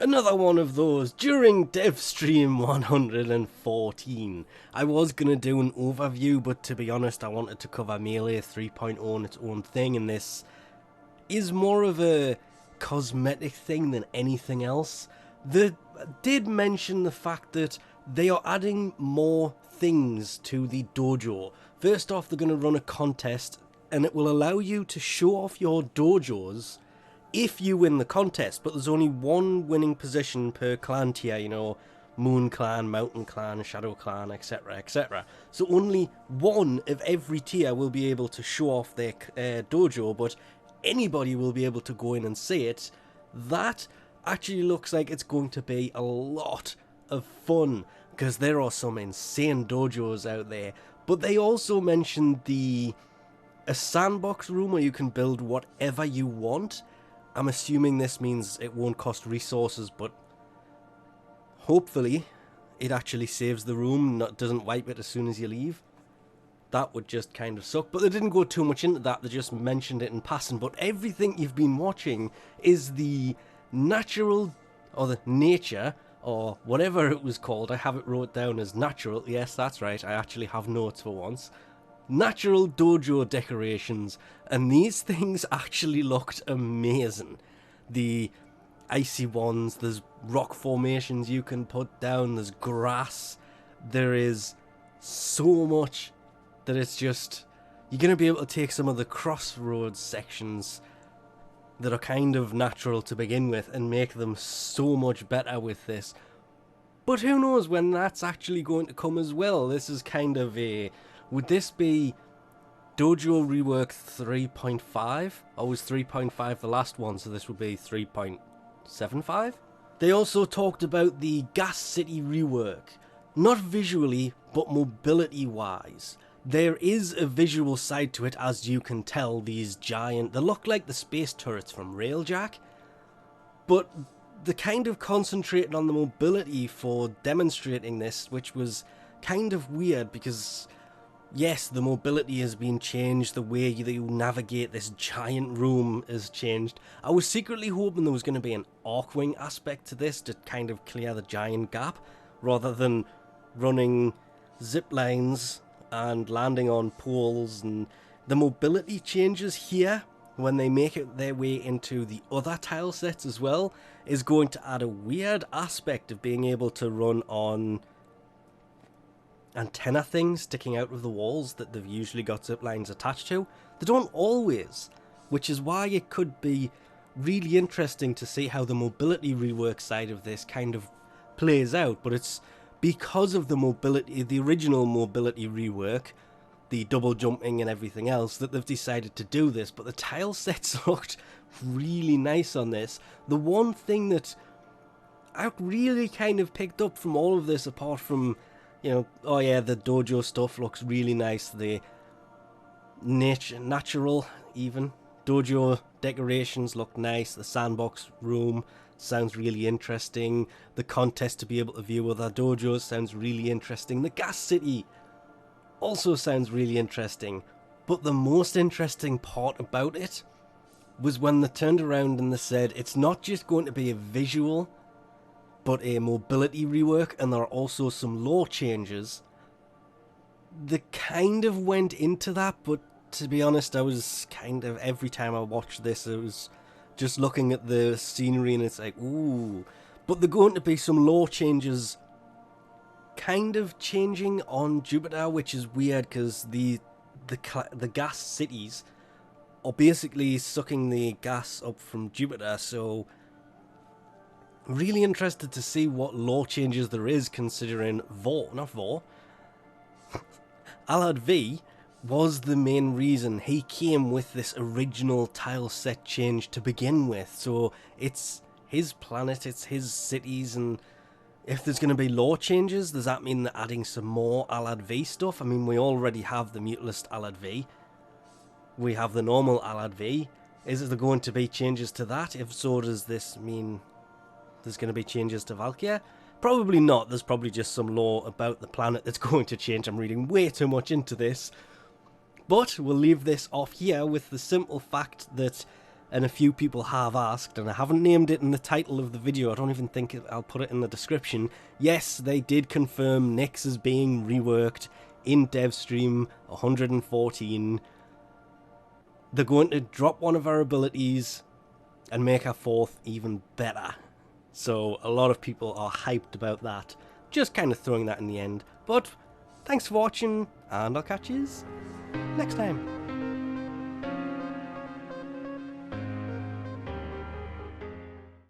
Another one of those during DevStream 114. I was going to do an overview, but to be honest, I wanted to cover Melee 3.0 on its own thing, and this is more of a cosmetic thing than anything else. They did mention the fact that they are adding more things to the dojo. First off, they're going to run a contest, and it will allow you to show off your dojos if you win the contest, but there's only one winning position per clan tier, you know, Moon Clan, Mountain Clan, Shadow Clan, etc, etc. So only one of every tier will be able to show off their dojo, but anybody will be able to go in and see it. That actually looks like it's going to be a lot of fun, because there are some insane dojos out there. But they also mentioned a sandbox room where you can build whatever you want. I'm assuming this means it won't cost resources, but hopefully it actually saves the room, doesn't wipe it as soon as you leave. That would just kind of suck, but they didn't go too much into that, they just mentioned it in passing. But everything you've been watching is the natural, or the nature, or whatever it was called. I have it wrote down as natural. Yes, that's right, I actually have notes for once. Natural dojo decorations, and these things actually looked amazing. The icy ones, there's rock formations you can put down, there's grass, there is so much that it's just, you're going to be able to take some of the crossroads sections that are kind of natural to begin with and make them so much better with this. But who knows when that's actually going to come as well. This is kind of a, would this be Dojo Rework 3.5? Or was 3.5 the last one, so this would be 3.75? They also talked about the Gas City rework. Not visually, but mobility-wise. There is a visual side to it, as you can tell. These giant, they look like the space turrets from Railjack, but they kind of concentrated on the mobility for demonstrating this, which was kind of weird because yes, the mobility has been changed, the way you navigate this giant room has changed. I was secretly hoping there was going to be an Arcwing aspect to this to kind of clear the giant gap, rather than running zip lines and landing on poles. And the mobility changes here, when they make it their way into the other tile sets as well, is going to add a weird aspect of being able to run on antenna things sticking out of the walls that they've usually got zip lines attached to. They don't always, which is why it could be really interesting to see how the mobility rework side of this kind of plays out. But it's because of the mobility, the original mobility rework, the double jumping and everything else, that they've decided to do this. But the tile sets looked really nice on this. The one thing that I really kind of picked up from all of this, apart from, you know, oh yeah, the dojo stuff looks really nice, the natural even dojo decorations look nice, the sandbox room sounds really interesting, the contest to be able to view other dojos sounds really interesting, the gas city also sounds really interesting. But the most interesting part about it was when they turned around and they said it's not just going to be a visual but a mobility rework, and there are also some lore changes. They kind of went into that, but to be honest, I was kind of, every time I watched this, I was just looking at the scenery and it's like, ooh. But they're going to be some lore changes kind of changing on Jupiter, which is weird because the gas cities are basically sucking the gas up from Jupiter, so really interested to see what lore changes there is, considering Alad V was the main reason. He came with this original tile set change to begin with, so it's his planet, it's his cities, and if there's going to be lore changes, does that mean they're adding some more Alad V stuff? I mean, we already have the Mutalist Alad V, we have the normal Alad V. Is there going to be changes to that? If so, does this mean there's going to be changes to Valkyria? Probably not. There's probably just some lore about the planet that's going to change. I'm reading way too much into this. But we'll leave this off here with the simple fact that and a few people have asked, and I haven't named it in the title of the video, I don't even think I'll put it in the description. Yes, they did confirm Nyx is being reworked in DevStream 114. They're going to drop one of our abilities and make our 4th even better. So a lot of people are hyped about that. Just kind of throwing that in the end. But thanks for watching, and I'll catch you next time.